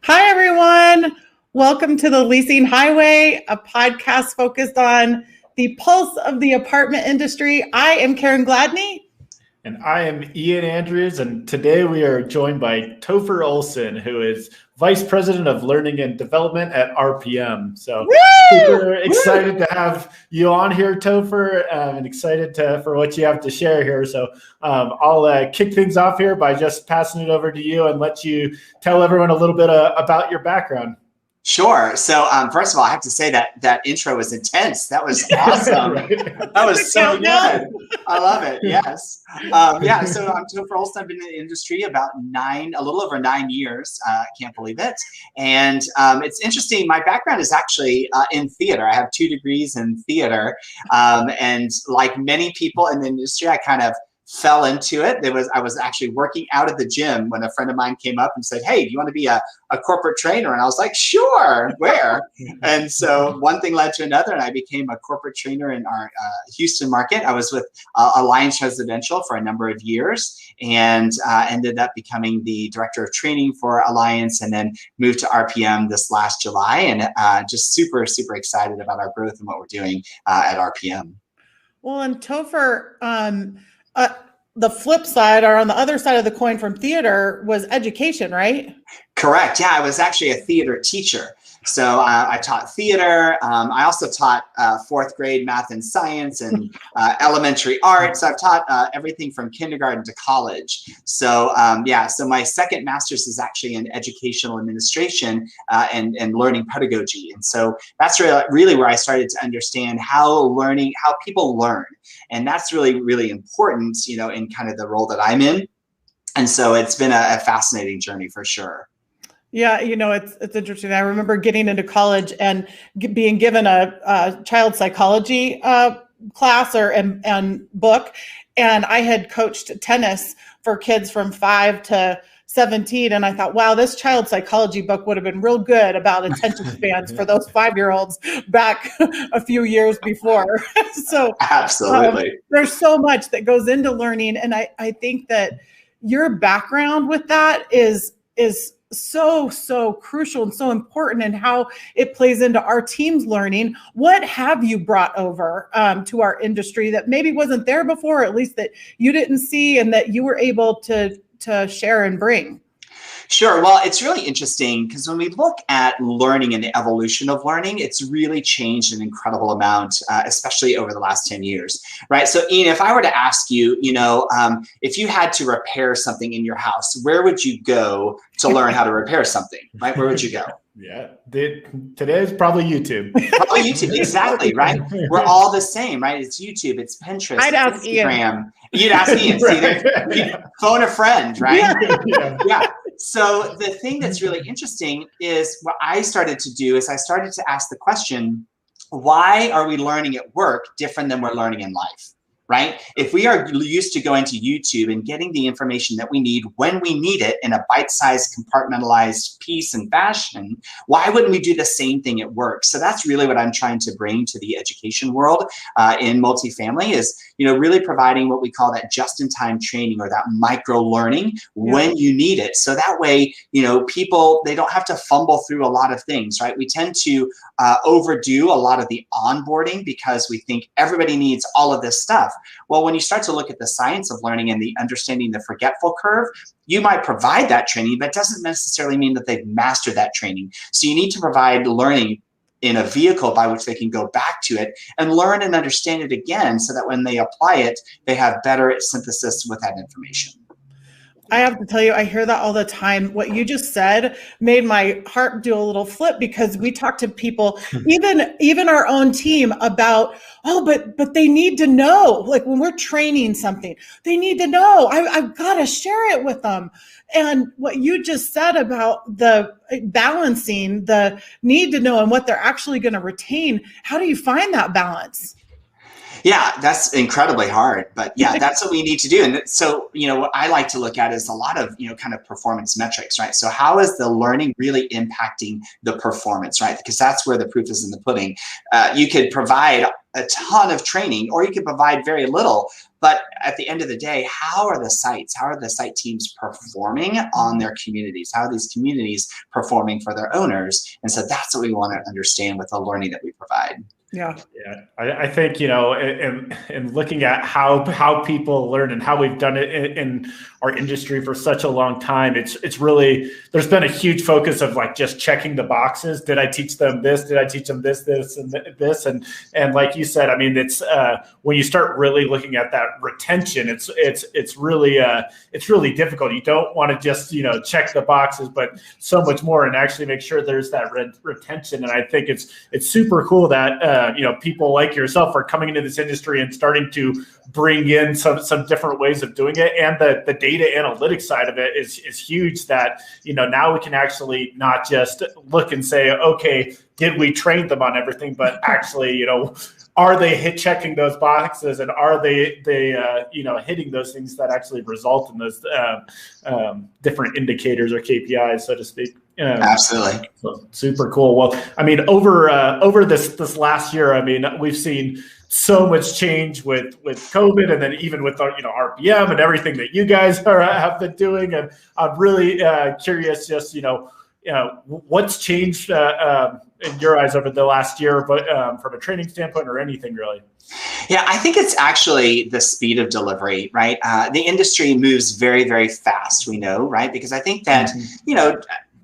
Hi, everyone. Welcome to the Leasing Highway, a podcast focused on the pulse of the apartment industry. I am Karen Gladney. And I am Ian Andrews, and today we are joined by Topher Olsen, who is Vice President of Learning and Development at RPM. So super excited to have you on here, Topher, and excited for what you have to share here. So I'll kick things off here by just passing it over to you and let you tell everyone a little bit about your background. Sure. So first of all, I have to say that intro was intense. That was awesome. Right. That was so good. I love it. Yes. So I'm Topher Olsen. I've been in the industry about a little over 9 years. I can't believe it. And it's interesting. My background is actually in theater. I have 2 degrees in theater. And like many people in the industry, I kind of fell into it. I was actually working out at the gym when a friend of mine came up and said, "Hey, do you want to be a corporate trainer?" And I was like, "Sure, where?" And so one thing led to another, and I became a corporate trainer in our Houston market. I was with Alliance Residential for a number of years and ended up becoming the director of training for Alliance, and then moved to RPM this last July, and just super, super excited about our growth and what we're doing at RPM. Well, and Topher, the flip side, or on the other side of the coin from theater, was education, right? Correct. Yeah, I was actually a theater teacher. So I taught theater. I also taught 4th grade math and science and elementary arts. I've taught everything from kindergarten to college. So so my second master's is actually in educational administration and learning pedagogy. And so that's really where I started to understand how people learn. And that's really, really important, in kind of the role that I'm in. And so it's been a fascinating journey for sure. Yeah, it's interesting. I remember getting into college and being given a child psychology class and book, and I had coached tennis for kids from 5 to 17, and I thought, wow, this child psychology book would have been real good about attention spans for those 5-year-olds back a few years before. So absolutely, there's so much that goes into learning, and I think that your background with that is so crucial and so important in how it plays into our team's learning. What have you brought over to our industry that maybe wasn't there before, or at least that you didn't see and that you were able to share and bring? Sure. Well, it's really interesting because when we look at learning and the evolution of learning, it's really changed an incredible amount, especially over the last 10 years, right? So, Ian, if I were to ask you, if you had to repair something in your house, where would you go to learn how to repair something, right? Where would you go? Yeah, today is probably YouTube. Probably YouTube, exactly, right? We're all the same, right? It's YouTube, it's Pinterest, it's Instagram. Ian. You'd ask Ian. Right. You'd phone a friend, right? Yeah. So the thing that's really interesting is what I started to do is I started to ask the question, why are we learning at work different than we're learning in life? Right? If we are used to going to YouTube and getting the information that we need when we need it in a bite-sized, compartmentalized piece and fashion, why wouldn't we do the same thing at work? So that's really what I'm trying to bring to the education world in multifamily is, really providing what we call that just-in-time training or that micro-learning when you need it. So that way, people, they don't have to fumble through a lot of things, right? We tend to overdo a lot of the onboarding because we think everybody needs all of this stuff. Well, when you start to look at the science of learning and the understanding the forgetful curve, you might provide that training, but it doesn't necessarily mean that they've mastered that training. So you need to provide learning in a vehicle by which they can go back to it and learn and understand it again so that when they apply it, they have better synthesis with that information. I have to tell you, I hear that all the time. What you just said made my heart do a little flip because we talk to people, even our own team, about, but they need to know, like when we're training something, they need to know. I've got to share it with them. And what you just said about the balancing the need to know and what they're actually going to retain, how do you find that balance? Yeah, that's incredibly hard, but yeah, that's what we need to do. And so, what I like to look at is a lot of, kind of performance metrics, right? So how is the learning really impacting the performance, right? Because that's where the proof is in the pudding. You could provide a ton of training, or you could provide very little, but at the end of the day, how are the site teams performing on their communities? How are these communities performing for their owners? And so that's what we want to understand with the learning that we provide. Yeah. I think, in looking at how people learn and how we've done it in our industry for such a long time, it's really, there's been a huge focus of like just checking the boxes. Did I teach them this? Did I teach them this, and this? And like you said, I mean, it's when you start really looking at that retention, it's really difficult. You don't want to just, check the boxes, but so much more, and actually make sure there's that retention. And I think it's super cool that, people like yourself are coming into this industry and starting to bring in some different ways of doing it. And the data analytics side of it is huge, that, now we can actually not just look and say, okay, did we train them on everything, but actually, are they checking those boxes, and are they hitting those things that actually result in those different indicators or KPIs, so to speak. Absolutely. So, super cool. Well, I mean, over this last year, I mean, we've seen so much change with COVID, and then even with RPM and everything that you guys have been doing. And I'm really curious, just what's changed in your eyes over the last year, but from a training standpoint or anything really. Yeah, I think it's actually the speed of delivery, right? The industry moves very, very fast, we know, right? Because I think that,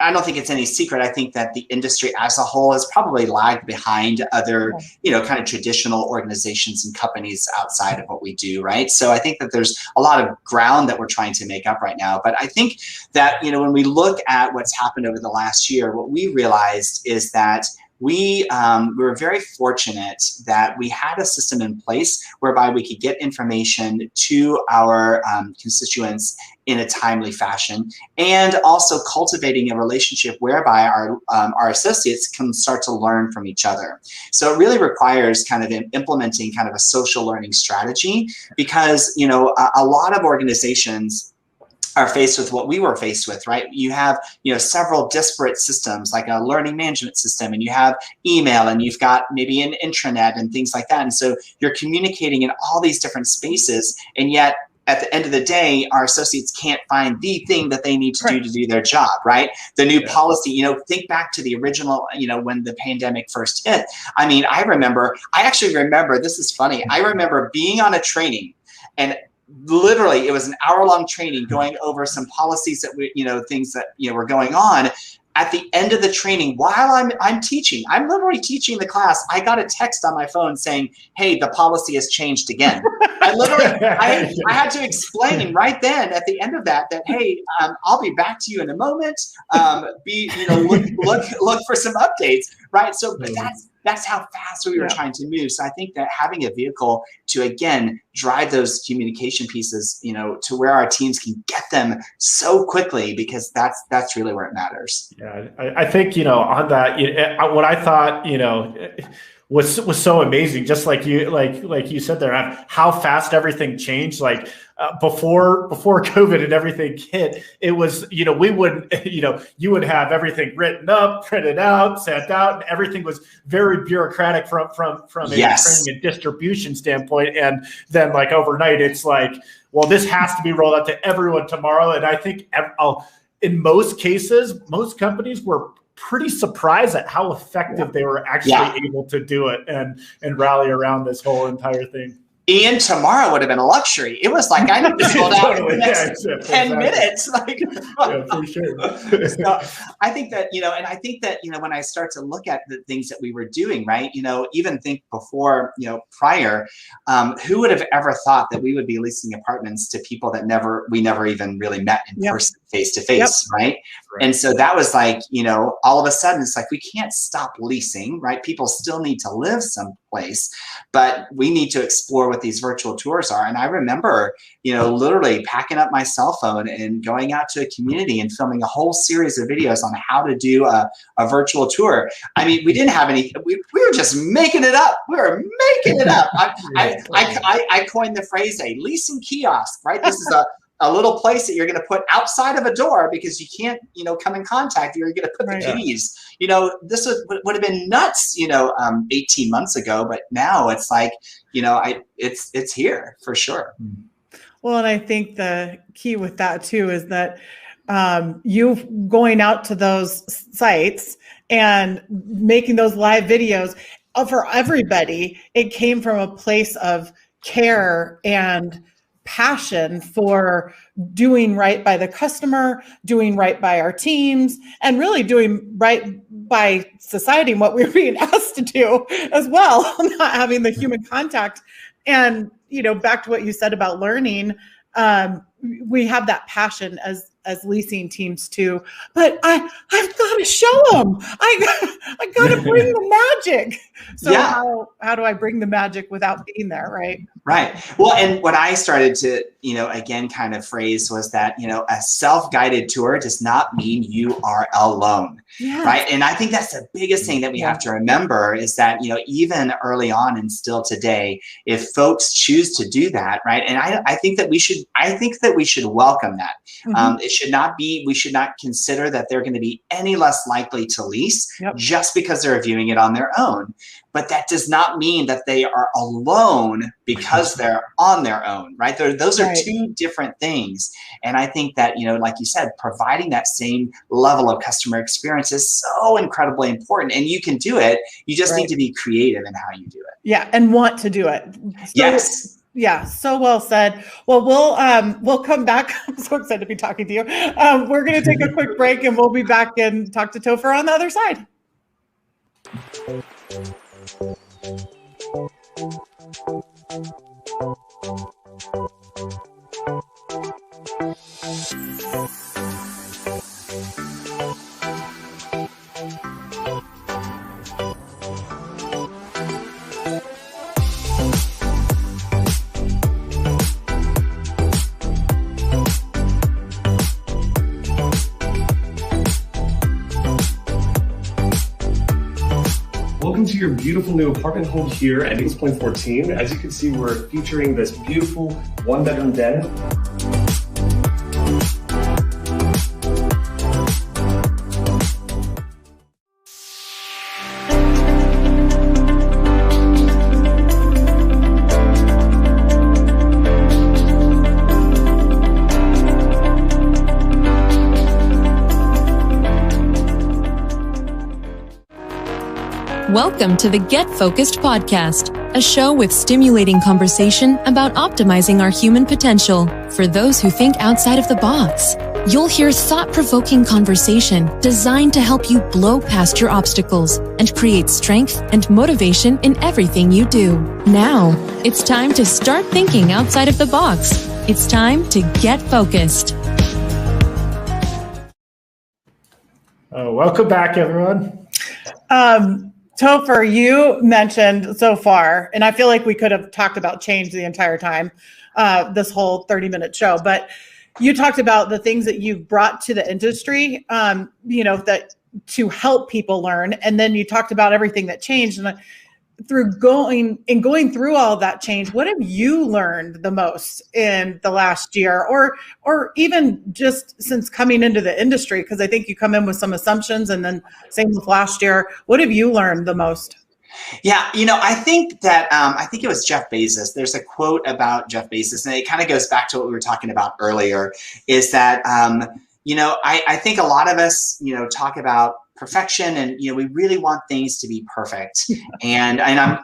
I don't think it's any secret. I think that the industry as a whole has probably lagged behind other, kind of traditional organizations and companies outside of what we do, right? So I think that there's a lot of ground that we're trying to make up right now. But I think that, when we look at what's happened over the last year, what we realized is that we were very fortunate that we had a system in place whereby we could get information to our constituents in a timely fashion, and also cultivating a relationship whereby our associates can start to learn from each other. So it really requires kind of implementing kind of a social learning strategy, because a lot of organizations are faced with what we were faced with, right? You have, several disparate systems, like a learning management system, and you have email, and you've got maybe an intranet and things like that. And so you're communicating in all these different spaces, and yet at the end of the day, our associates can't find the thing that they need to do their job, right? The new policy, think back to the original, when the pandemic first hit. I mean, I actually remember, this is funny. I remember being on a training, and literally it was an hour-long training going over some policies that we, things that, were going on. At the end of the training, while I'm teaching, I'm literally teaching the class, I got a text on my phone saying, hey, the policy has changed again. I literally, I had to explain right then at the end of that, hey, I'll be back to you in a moment. Look for some updates, right? So, but that's how fast we were trying to move. So I think that having a vehicle to, again, drive those communication pieces, to where our teams can get them so quickly, because that's really where it matters. Yeah, I think, on that, what I thought, was so amazing, just like you said there, how fast everything changed. Like before COVID and everything hit, it was, we wouldn't, you would have everything written up, printed out, sent out, and everything was very bureaucratic from a training and distribution standpoint. And then like overnight, it's like, well, this has to be rolled out to everyone tomorrow. And I think in most cases, most companies were pretty surprised at how effective they were actually able to do it and rally around this whole entire thing. Ian, tomorrow would have been a luxury. It was like, I need to sold out in the next 10 minutes. Like, for sure. So I think that, and I think that, when I start to look at the things that we were doing, right, even think before, prior, who would have ever thought that we would be leasing apartments to people that we never even really met in person, face to face, right? Right. And so that was like, all of a sudden it's like, we can't stop leasing, right? People still need to live someplace, but we need to explore what these virtual tours are. And I remember, literally packing up my cell phone and going out to a community and filming a whole series of videos on how to do a virtual tour. I mean, we didn't have any, we were just making it up. We were making it up. I coined the phrase a leasing kiosk, right? This is a little place that you're going to put outside of a door because you can't, come in contact. You're going to put the keys. This would have been nuts, 18 months ago, but now it's like, it's here for sure. Well, and I think the key with that too is that you going out to those sites and making those live videos for everybody, it came from a place of care and passion for doing right by the customer, doing right by our teams, and really doing right by society and what we're being asked to do as well, not having the human contact. And, back to what you said about learning, we have that passion as leasing teams too, but I've got to show them. I got to bring the magic. So how do I bring the magic without being there? Right. Right. Well, and what I started to, again, kind of phrase was that, a self-guided tour does not mean you are alone. Yeah. Right. And I think that's the biggest thing that we have to remember is that, even early on and still today, if folks choose to do that, right. And I think that we should welcome that. Mm-hmm. We should not consider that they're going to be any less likely to lease just because they're viewing it on their own. But that does not mean that they are alone because they're on their own, right? Those are two different things. And I think that, like you said, providing that same level of customer experience is so incredibly important. And you can do it. You just need to be creative in how you do it. Yeah, and want to do it. Yes. Yeah, so well said. Well, we'll come back. I'm so excited to be talking to you. We're going to take a quick break and we'll be back and talk to Topher on the other side. Welcome to your beautiful new apartment home here at Eagles Point 14. As you can see, we're featuring this beautiful one-bedroom den. Welcome to the Get Focused podcast, a show with stimulating conversation about optimizing our human potential for those who think outside of the box. You'll hear thought-provoking conversation designed to help you blow past your obstacles and create strength and motivation in everything you do. Now, it's time to start thinking outside of the box. It's time to get focused. Welcome back, everyone. Topher, you mentioned so far, and I feel like we could have talked about change the entire time, this whole 30-minute show, but you talked about the things that you've brought to the industry, that to help people learn. And then you talked about everything that changed. And going through all of that change, what have you learned the most in the last year or even just since coming into the industry? Because I think you come in with some assumptions and then same with last year. What have you learned the most? Yeah, I think that, I think it was Jeff Bezos. There's a quote about Jeff Bezos, and it kind of goes back to what we were talking about earlier, is that, I think a lot of us, talk about perfection and, we really want things to be perfect. And I'm,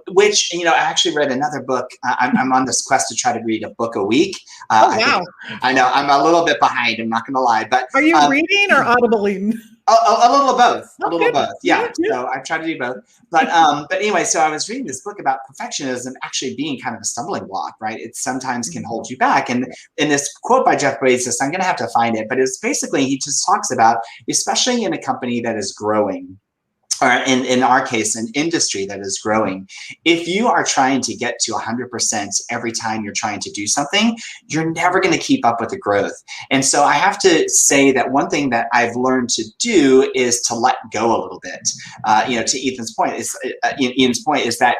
which, I actually read another book. I'm on this quest to try to read a book a week. Wow. I know I'm a little bit behind. I'm not going to lie, but are you reading or audibling? A little of both. A little Okay. of both. Yeah. Yeah. So I've tried to do both. But anyway, so I was reading this book about perfectionism actually being kind of a stumbling block, right? It sometimes can hold you back. And in this quote by Jeff Bezos, I'm going to have to find it, but it's basically, he just talks about, especially in a company that is growing, or in our case, an industry that is growing, if you are trying to get to 100% every time you're trying to do something, you're never going to keep up with the growth. And so I have to say that one thing that I've learned to do is to let go a little bit. To Ian's point is that,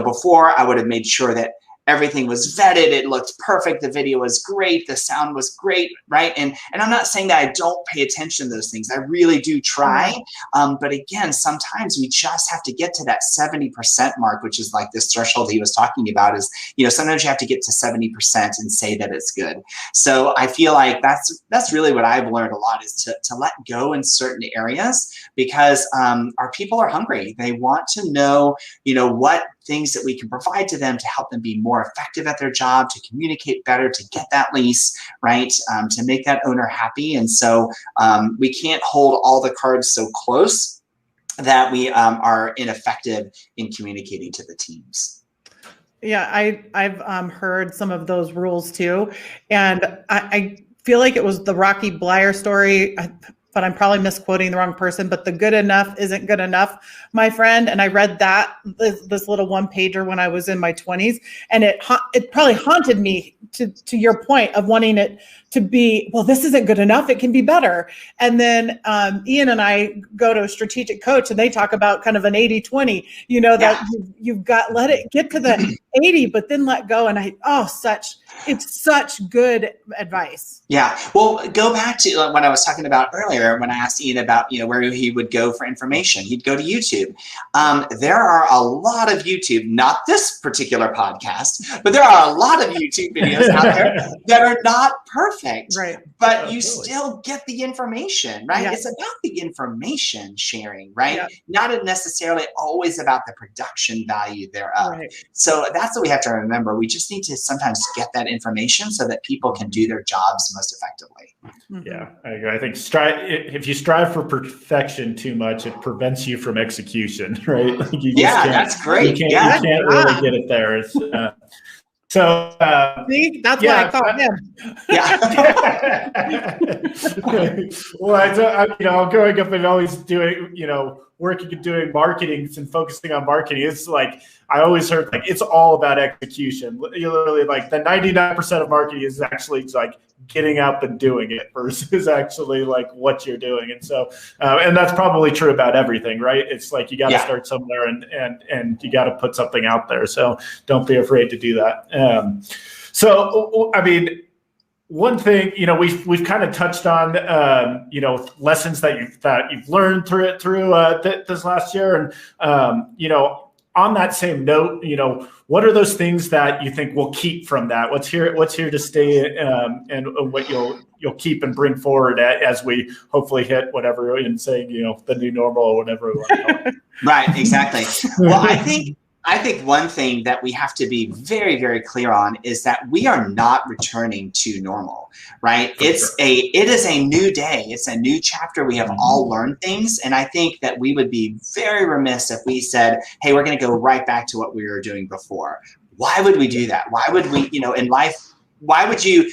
before I would have made sure that everything was vetted. It looked perfect. The video was great. The sound was great, right? And I'm not saying that I don't pay attention to those things. I really do try. But again, sometimes we just have to get to that 70% mark, which is like this threshold he was talking about is, sometimes you have to get to 70% and say that it's good. So I feel like that's really what I've learned a lot, is to let go in certain areas, because our people are hungry. They want to know, what things that we can provide to them to help them be more effective at their job, to communicate better, to get that lease, right? To make that owner happy. And so we can't hold all the cards so close that we are ineffective in communicating to the teams. Yeah, I've heard some of those rules too. And I feel like it was the Rocky Blyer story, but I'm probably misquoting the wrong person, but the good enough isn't good enough, my friend. And I read this little one pager when I was in my 20s, and it probably haunted me to your point of wanting it to be, well, this isn't good enough, it can be better. And then Ian and I go to a strategic coach, and they talk about kind of an 80-20, that you've got, let it get to the 80, but then let go. And it's such good advice. Yeah. Well, go back to what I was talking about earlier when I asked Ian about, where he would go for information. He'd go to YouTube. There are a lot of YouTube, not this particular podcast, but there are a lot of YouTube videos out there that are not perfect, right? But you still get the information, right? Yeah. It's about the information sharing, right? Yeah. Not necessarily always about the production value thereof. Right. So that's what we have to remember. We just need to sometimes get that information so that people can do their jobs most effectively. Yeah, I agree. I think if you strive for perfection too much, it prevents you from execution, right? Like that's great. You can't really get it there. It's, see, that's why I call him. Yeah. Well, growing up and always doing, working and doing marketing and focusing on marketing, it's like I always heard like it's all about execution. You literally like the 99% of marketing is actually like getting up and doing it versus actually like what you're doing. And so, and that's probably true about everything, right? It's like you got to start somewhere and you got to put something out there. So don't be afraid to do that. So I mean, one thing, we've kind of touched on, lessons that you've learned through this last year, and on that same note, what are those things that you think we'll keep from that? What's here to stay, and what you'll keep and bring forward as we hopefully hit whatever and saying the new normal or whatever we want to call it. Right, exactly. Well, I think one thing that we have to be very, very clear on is that we are not returning to normal, right? It is a new day. It's a new chapter. We have all learned things. And I think that we would be very remiss if we said, hey, we're going to go right back to what we were doing before. Why would we do that? Why would we, in life, why would you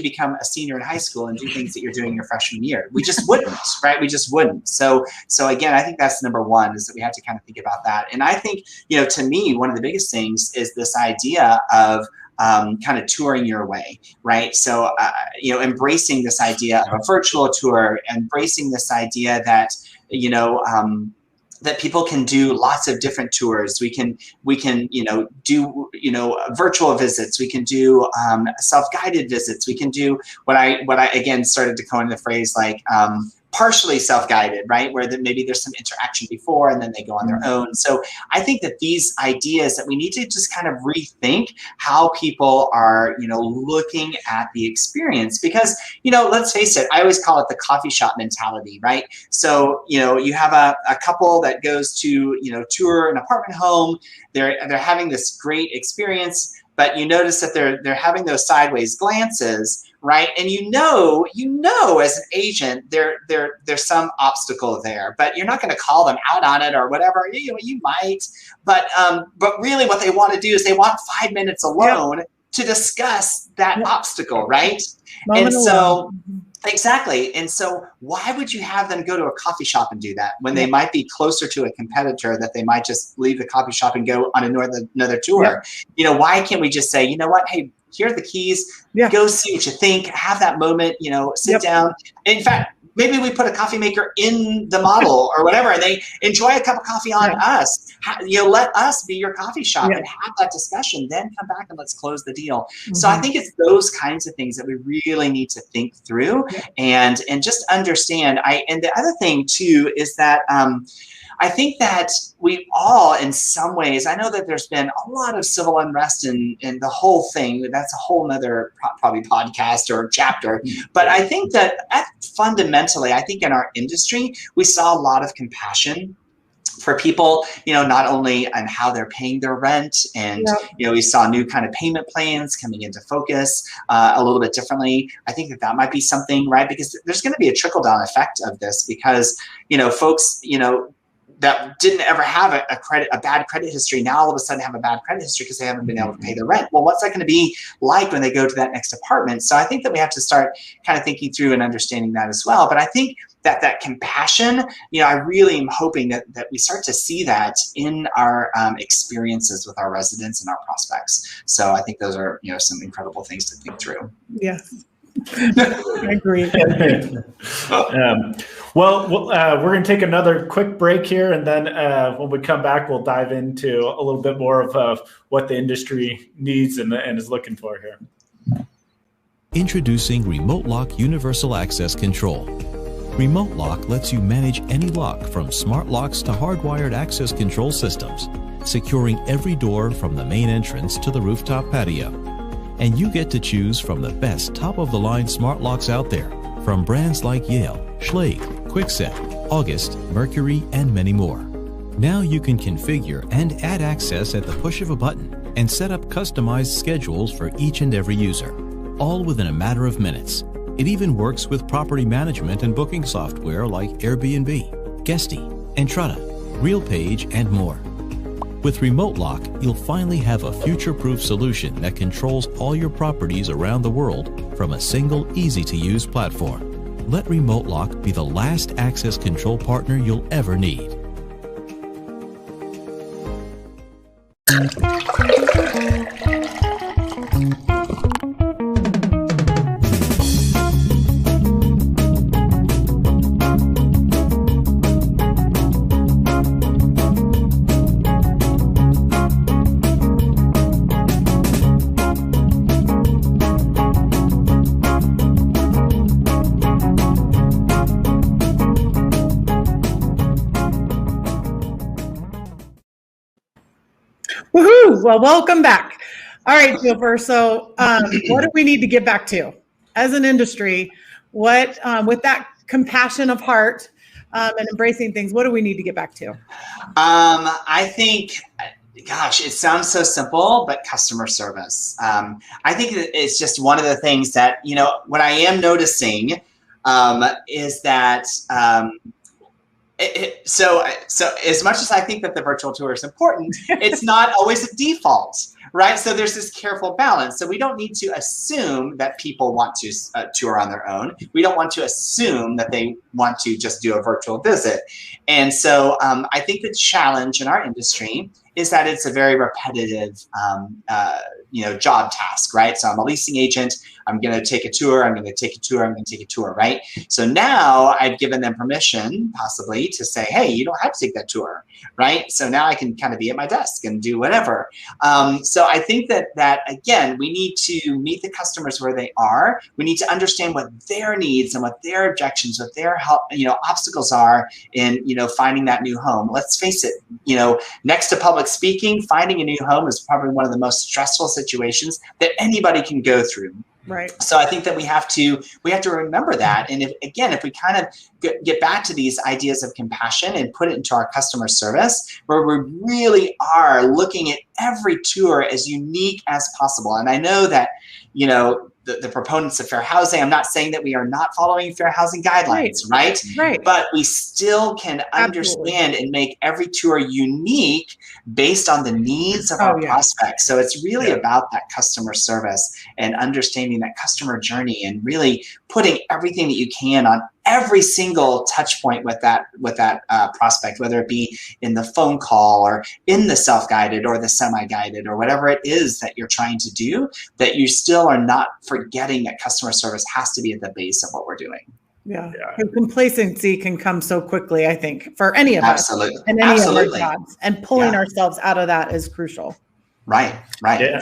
become a senior in high school and do things that you're doing your freshman year? We just wouldn't, right? We just wouldn't. So again, I think that's number one, is that we have to kind of think about that. And I think, to me, one of the biggest things is this idea of kind of touring your way, right? So, embracing this idea of a virtual tour, embracing this idea that, that people can do lots of different tours. We can do virtual visits. We can do self-guided visits. We can do what I again started to coin the phrase like partially self-guided, right? Where maybe there's some interaction before and then they go on their own. So I think that these ideas that we need to just kind of rethink how people are, looking at the experience, because, let's face it, I always call it the coffee shop mentality, right? So, you have a couple that goes to, tour an apartment home. They're having this great experience. but you notice that they're having those sideways glances, right? And you know, as an agent, there's some obstacle there, but you're not going to call them out on it or whatever. You might, but really, what they want to do is they want 5 minutes alone to discuss that obstacle, right? Moment and so. alone. Exactly. And so why would you have them go to a coffee shop and do that when they might be closer to a competitor that they might just leave the coffee shop and go on another tour? Why can't we just say, you know what? Hey, here are the keys. Go see what you think. Have that moment, sit down. In fact, maybe we put a coffee maker in the model or whatever, and they enjoy a cup of coffee on us. Let us be your coffee shop and have that discussion. Then come back and let's close the deal. So I think it's those kinds of things that we really need to think through and just understand. And the other thing too is that I think that we all, in some ways, I know that there's been a lot of civil unrest in the whole thing. That's a whole nother probably podcast or chapter. But I think that fundamentally, I think in our industry, we saw a lot of compassion for people, not only on how they're paying their rent, and we saw new kind of payment plans coming into focus a little bit differently. I think that might be something, right? Because there's going to be a trickle down effect of this, because folks, that didn't ever have a bad credit history now all of a sudden have a bad credit history because they haven't been able to pay their rent. Well, what's that going to be like when they go to that next apartment? So I think that we have to start kind of thinking through and understanding that as well. But I think that compassion, I really am hoping that we start to see that in our experiences with our residents and our prospects. So I think those are, some incredible things to think through. Yes. I agree. Well, we're going to take another quick break here, and then when we come back, we'll dive into a little bit more of what the industry needs and is looking for here. Introducing Remote Lock Universal Access Control. Remote Lock lets you manage any lock, from smart locks to hardwired access control systems, securing every door from the main entrance to the rooftop patio. And you get to choose from the best top-of-the-line smart locks out there, from brands like Yale, Schlage, Kwikset, August, Mercury, and many more. Now you can configure and add access at the push of a button and set up customized schedules for each and every user, all within a matter of minutes. It even works with property management and booking software like Airbnb, Guesty, Entrata, RealPage, and more. With Remote Lock, you'll finally have a future-proof solution that controls all your properties around the world from a single, easy-to-use platform. Let Remote Lock be the last access control partner you'll ever need. Woohoo! Well, welcome back. All right, Topher. So what do we need to get back to as an industry? What, with that compassion of heart and embracing things, what do we need to get back to? I think, gosh, it sounds so simple, but customer service. I think it's just one of the things that, what I am noticing is that so as much as I think that the virtual tour is important, it's not always a default, right? So there's this careful balance. So we don't need to assume that people want to tour on their own. We don't want to assume that they want to just do a virtual visit. And so I think the challenge in our industry is that it's a very repetitive, job task, right? So I'm a leasing agent. I'm going to take a tour. I'm going to take a tour. I'm going to take a tour, right? So now I've given them permission, possibly, to say, hey, you don't have to take that tour, right? So now I can kind of be at my desk and do whatever. So I think that again, we need to meet the customers where they are. We need to understand what their needs and what their objections, what their obstacles are in finding that new home. Let's face it, next to public speaking, finding a new home is probably one of the most stressful situations that anybody can go through. Right. So I think that we have to remember that. And if we kind of get back to these ideas of compassion and put it into our customer service, where we really are looking at every tour as unique as possible. And I know that, the proponents of fair housing, I'm not saying that we are not following fair housing guidelines, right? Right. But we still can understand and make every tour unique based on the needs of our prospects. So it's really about that customer service and understanding that customer journey and really putting everything that you can on every single touch point with that prospect, whether it be in the phone call or in the self-guided or the semi-guided or whatever it is that you're trying to do, that you still are not forgetting that customer service has to be at the base of what we're doing. Yeah. Complacency can come so quickly, I think, for any of us and any of our jobs, and pulling ourselves out of that is crucial. Right.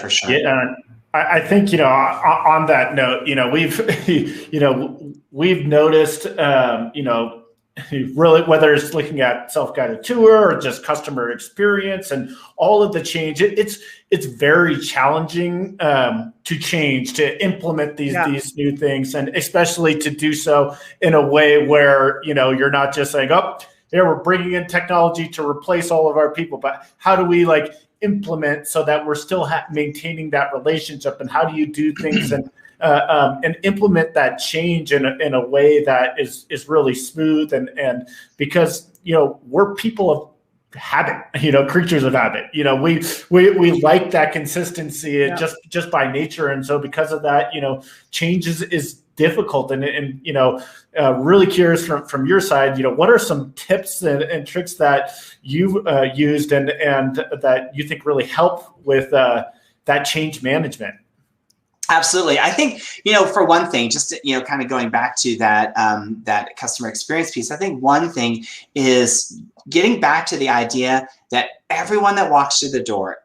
For sure. Yeah. I think, on that note, we've noticed, really, whether it's looking at self-guided tour or just customer experience and all of the change, it's very challenging to change, to implement these new things, and especially to do so in a way where, you're not just saying, oh, here we're bringing in technology to replace all of our people, but how do we implement so that we're still maintaining that relationship, and how do you do things and implement that change in a way that is really smooth and because we're people of habit, creatures of habit. We like that consistency just by nature, and so because of that, change is difficult, and really curious from your side, what are some tips and tricks that you've used and that you think really help with that change management? Absolutely. I think, for one thing, just, kind of going back to that customer experience piece, I think one thing is getting back to the idea that everyone that walks through the door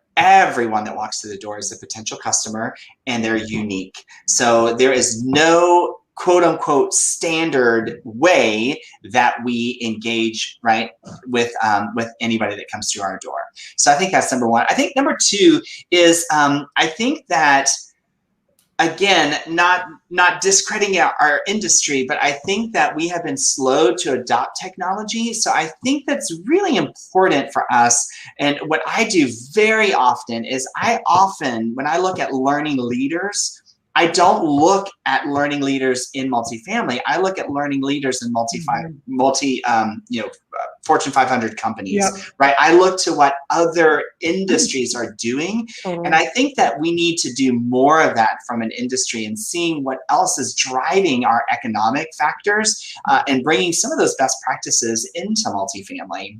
is a potential customer, and they're unique. So there is no quote unquote standard way that we engage, right, with anybody that comes through our door. So I think that's number one. I think number two is I think that, again, not discrediting our industry, but I think that we have been slow to adopt technology. So I think that's really important for us. And what I do very often is when I look at learning leaders, I don't look at learning leaders in multifamily. I look at learning leaders in Fortune 500 companies, right? I look to what other industries are doing. And I think that we need to do more of that from an industry and seeing what else is driving our economic factors and bringing some of those best practices into multifamily.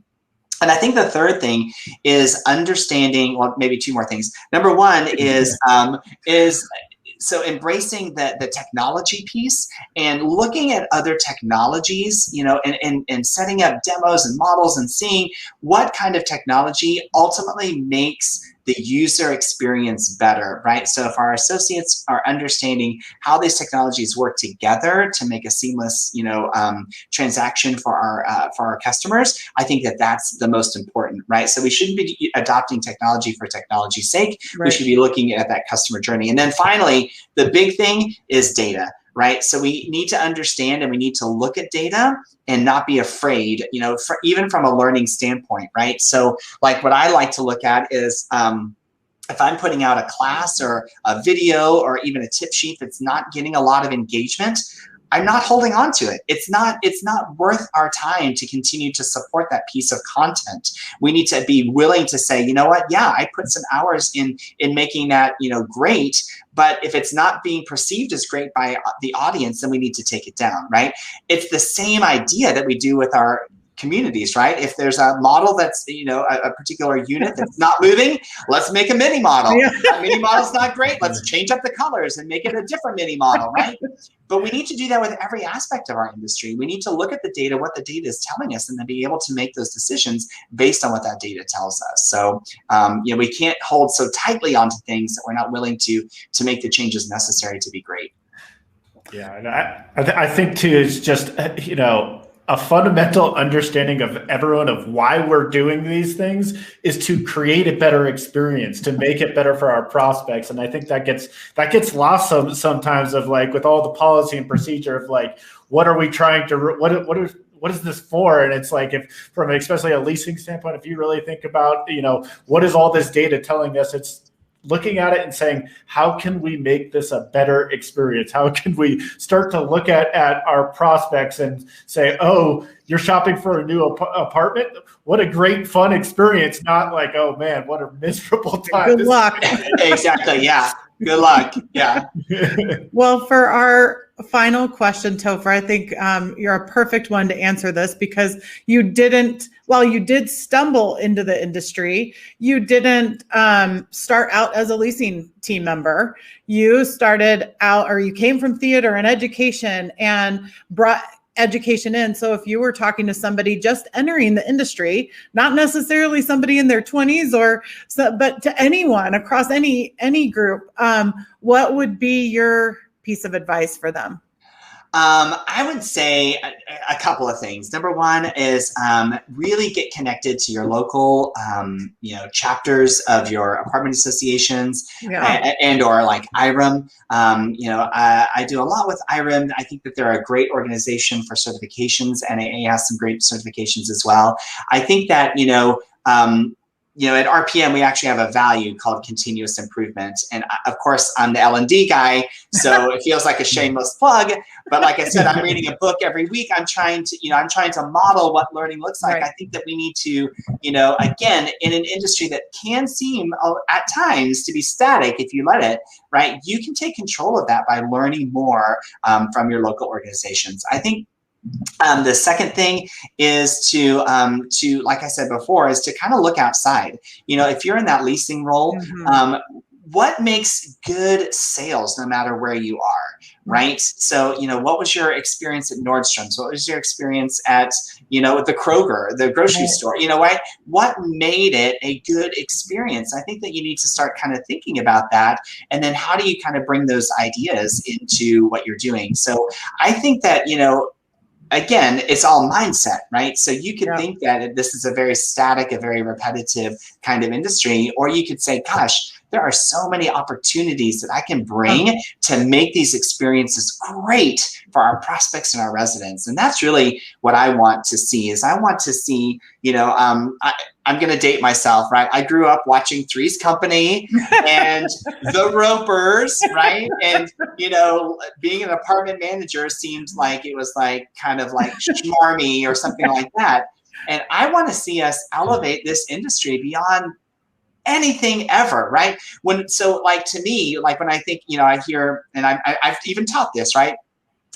And I think the third thing is understanding, well, maybe two more things. Number one is so embracing the technology piece and looking at other technologies, and setting up demos and models and seeing what kind of technology ultimately makes the user experience better, right? So if our associates are understanding how these technologies work together to make a seamless, transaction for our customers, I think that that's the most important, right? So we shouldn't be adopting technology for technology's sake. Right. We should be looking at that customer journey. And then finally, the big thing is data, right? So we need to understand and we need to look at data and not be afraid, even from a learning standpoint, right? So like what I like to look at is if I'm putting out a class or a video or even a tip sheet that's not getting a lot of engagement, I'm not holding on to it. It's not worth our time to continue to support that piece of content. We need to be willing to say, you know what? Yeah, I put some hours in making that, great. But if it's not being perceived as great by the audience, then we need to take it down, right? It's the same idea that we do with our communities, right? If there's a model that's, a particular unit that's not moving, let's make a mini model. That mini model's not great. Let's change up the colors and make it a different mini model, right? But we need to do that with every aspect of our industry. We need to look at the data, what the data is telling us, and then be able to make those decisions based on what that data tells us. So, we can't hold so tightly onto things that we're not willing to make the changes necessary to be great. Yeah, and I think too, it's just, a fundamental understanding of everyone of why we're doing these things is to create a better experience, to make it better for our prospects. And I think that gets lost sometimes of like with all the policy and procedure of like, what are we trying to, what is this for? And it's like, if from especially a leasing standpoint, if you really think about, what is all this data telling us, it's looking at it and saying, how can we make this a better experience? How can we start to look at our prospects and say, oh, you're shopping for a new apartment? What a great, fun experience. Not like, oh man, what a miserable time. Good luck. Exactly. Yeah. Good luck. Yeah. Well, for our final question, Topher, I think you're a perfect one to answer this, because you did stumble into the industry, you didn't start out as a leasing team member. You started out, or you came from theater and education and brought education in. So if you were talking to somebody just entering the industry, not necessarily somebody in their 20s but to anyone across any group, what would be your piece of advice for them? I would say a couple of things. Number one is really get connected to your local, chapters of your apartment associations, and or like IREM. I do a lot with IREM. I think that they're a great organization for certifications. NAA has some great certifications as well. I think that, at RPM, we actually have a value called continuous improvement. And of course, I'm the L&D guy, so it feels like a shameless plug. But like I said, I'm reading a book every week. I'm trying to model what learning looks like. Right. I think that we need to, again, in an industry that can seem at times to be static if you let it, right? You can take control of that by learning more from your local organizations. I think the second thing is to like I said before, is to kind of look outside. If you're in that leasing role, what makes good sales no matter where you are, right? So, what was your experience at Nordstrom's? What was your experience at, the Kroger, the grocery store? What made it a good experience? I think that you need to start kind of thinking about that. And then how do you kind of bring those ideas into what you're doing? So I think that, again, it's all mindset, right? So you could think that this is a very static, a very repetitive kind of industry, or you could say, gosh, there are so many opportunities that I can bring to make these experiences great for our prospects and our residents. And that's really what I want to see. I'm going to date myself, right? I grew up watching Three's Company and The Ropers, right? And, being an apartment manager seemed like it was like kind of like schmarmy or something like that. And I want to see us elevate this industry beyond anything ever, right? To me, like when I think, I hear, and I've even taught this, right?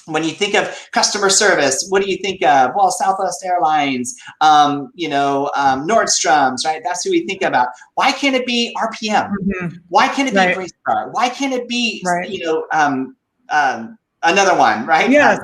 When you think of customer service, what do you think of? Well, Southwest Airlines, Nordstrom's, right? That's who we think about. Why can't it be RPM? Why can't it be Greystar? Why can't it be, another one, right? Yes.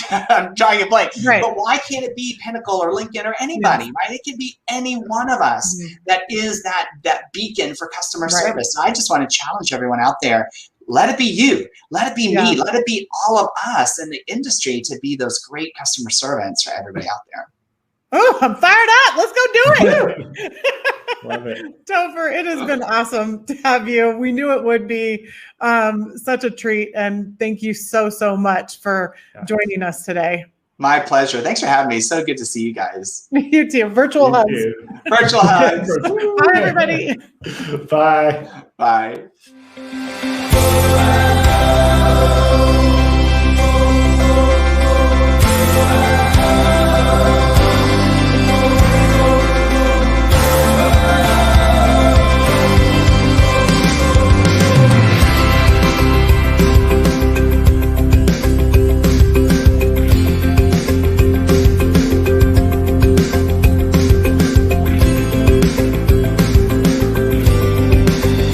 I'm drawing a blank. Right. But why can't it be Pinnacle or Lincoln or anybody, right? It can be any one of us that is that beacon for customer service. So I just want to challenge everyone out there. Let it be you. Let it be me. Let it be all of us in the industry to be those great customer servants for everybody out there. Oh, I'm fired up. Let's go do it. Love it. Topher, it has been awesome to have you. We knew it would be such a treat. And thank you so much for joining us today. My pleasure. Thanks for having me. So good to see you guys. You too. Virtual hugs. Virtual hugs. Bye, everybody. Bye. Bye.